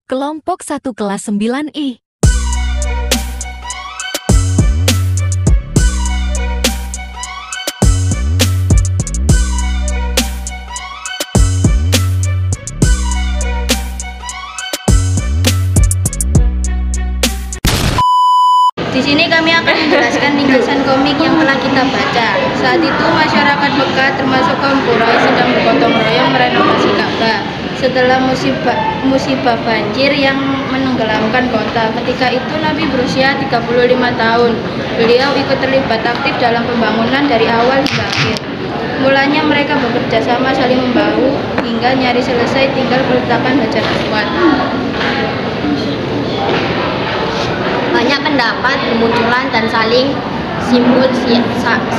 Kelompok 1 kelas 9I. Di sini kami akan menjelaskan ringkasan komik yang telah kita baca. Saat itu masyarakat Mekah termasuk kaum Quraisy sedang bergotong royong merenovasi Ka'bah setelah musibah banjir yang menenggelamkan kota. Ketika itu Nabi berusia 35 tahun. Beliau ikut terlibat aktif dalam pembangunan dari awal hingga akhir. Mulanya mereka bekerja sama saling membahu hingga nyaris selesai tinggal peletakan Hajar Aswad. Banyak pendapat bermunculan dan saling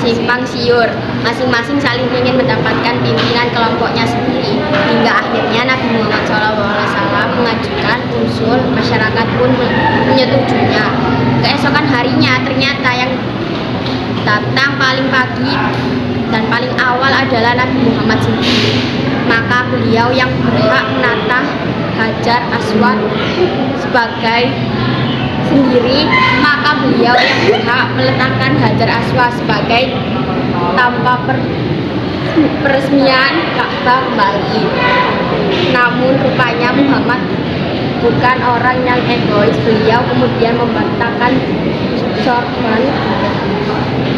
simpang siur. Masing-masing saling ingin mendapatkan pimpinan kelompoknya sendiri. Hingga akhirnya Nabi Muhammad SAW mengajukan usul, masyarakat pun menyetujuinya. Keesokan harinya ternyata yang datang paling pagi dan paling awal adalah Nabi Muhammad sendiri. Maka beliau yang berhak menata Hajar Aswad sebagai sendiri, maka beliau yang berhak meletakkan Hajar Aswad sebagai tanpa peresmian Ka'bah kembali. Namun rupanya Muhammad bukan orang yang egois. Beliau kemudian membantahkan sorban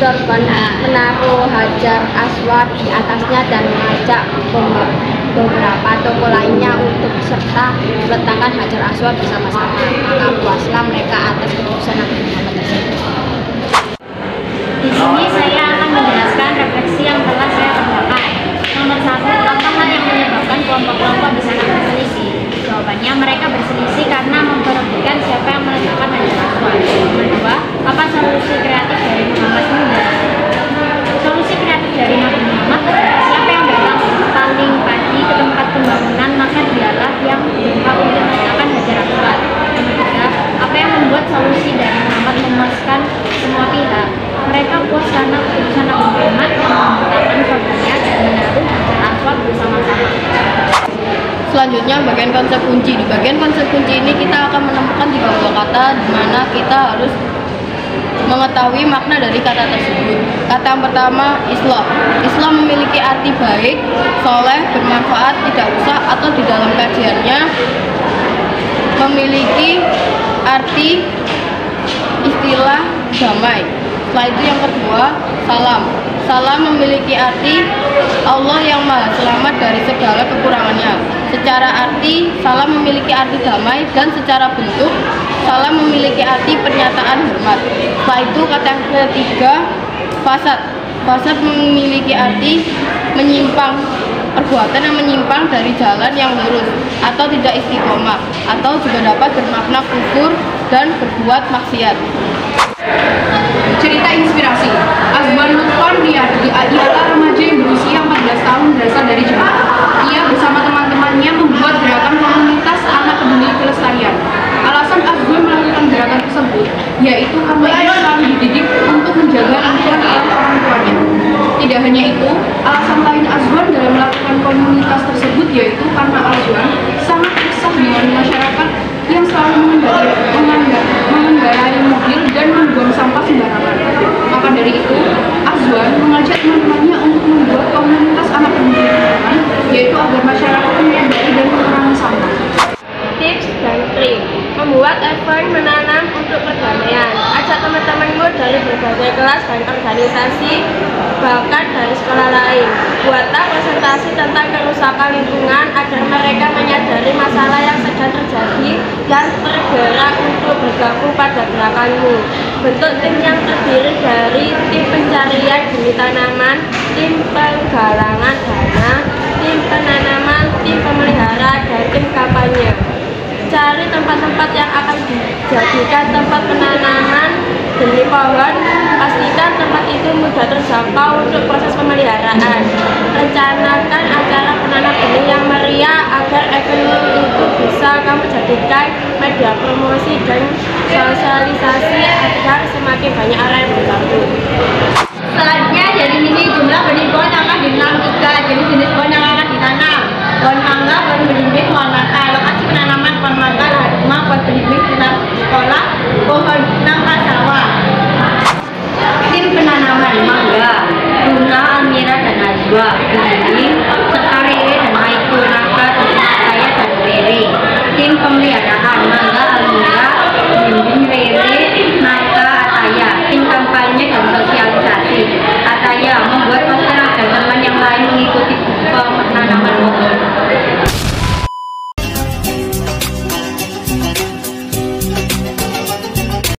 menaruh Hajar Aswad di atasnya dan mengajak beberapa tokoh lainnya untuk serta meletakkan Hajar Aswad bersama-sama. Maka puaslah mereka atas keputusan Nabi Muhammad tersebut. Di sini saya akan menjelaskan refleksi yang telah saya kerjakan. Nomor 1, apa hal yang menyebabkan kelompok-kelompok di sana berselisih? Jawabannya, mereka berselisih karena memperebutkan siapa yang meletakkan Hajar Aswad. Nomor 2, apa solusi kreatif dari Muhammad sendiri? Solusi kreatif dari Nabi Muhammad adalah siapa yang datang paling pagi ke tempat pembangunan, maka dialah yang berhak untuk meletakkan Hajar Aswad. Nomor 3, apa yang membuat solusi dari Muhammad memuaskan semua pihak? Mereka puas karena keputusan Nabi Muhammad yang meletakkan sorbannya dan menaruh Hajar Aswad bersama-sama. Selanjutnya bagian konsep kunci. Di bagian konsep kunci ini kita akan menemukan 3 buah kata di mana kita harus mengetahui makna dari kata tersebut. Kata yang pertama, Islam. Islam memiliki arti baik, soleh, bermanfaat, tidak rusak, atau di dalam kajiannya memiliki arti istilah damai. Setelah itu yang kedua, salam. Salam memiliki arti Allah yang maha selamat dari segala kekurangannya. Secara arti, salam memiliki arti damai, dan secara bentuk, salam memiliki arti pernyataan hormat. Setelah itu kata yang ketiga, fasad. Fasad memiliki arti menyimpang, perbuatan yang menyimpang dari jalan yang lurus atau tidak istiqomah, atau juga dapat bermakna kufur dan berbuat maksiat. Cerita inspirasi. Azwan Lutfan Riyadi ialah remaja yang berusia 14 tahun berasal dari Jakarta. Ia bersama teman-temannya membuat gerakan komunitas anak peduli kelestarian. Alasan Azwan melakukan gerakan tersebut yaitu karena ia selalu dididik untuk menjaga lingkungan oleh orang tuanya. Tidak hanya itu, alasan lain Azwan dalam melakukan komunitas tersebut yaitu karena Azwan sangat resah dengan masyarakat yang selalu mengendarai mobil dan membuang sampah sembarangan. Maka dari itu, Azwan mengajak teman-temannya untuk membuat komunitas anak peduli lingkungan, yaitu agar masyarakat menyadari dan mengurangi sampah. Tips dan trik: membuat event menanam untuk perdamaian. Ajak teman-temanmu dari berbagai kelas dan organisasi, bahkan dari sekolah lain. Buatlah presentasi tentang kerusakan lingkungan agar mereka menyadari masalah yang sedang terjadi dan tergerak untuk bergabung pada gerakanmu. Bentuk tim yang terdiri dari tim pencarian benih tanaman, tim penggalangan dana, tim penanaman, tim pemelihara, dan tim kampanye. Cari tempat-tempat yang akan dijadikan tempat penanaman benih pohon. Pastikan tempat itu mudah terjangkau untuk proses pemeliharaan. Rencanakan acara penanam benih yang meriah agar event itu bisa kamu jadikan media promosi dan sosialisasi agar semakin banyak orang yang bergabung. Selanjutnya dari sini jumlah benih pohon akan ditanam 3 jenis pohon yang akan ditanam: pohon mangga, pohon belimbing, pohon nangka. Lokasi penanaman pohon mangga 2, Billy, Sekar Rere dan Aiko, Naga, Saya dan Rere. Tim pemeliharaan, Mangga,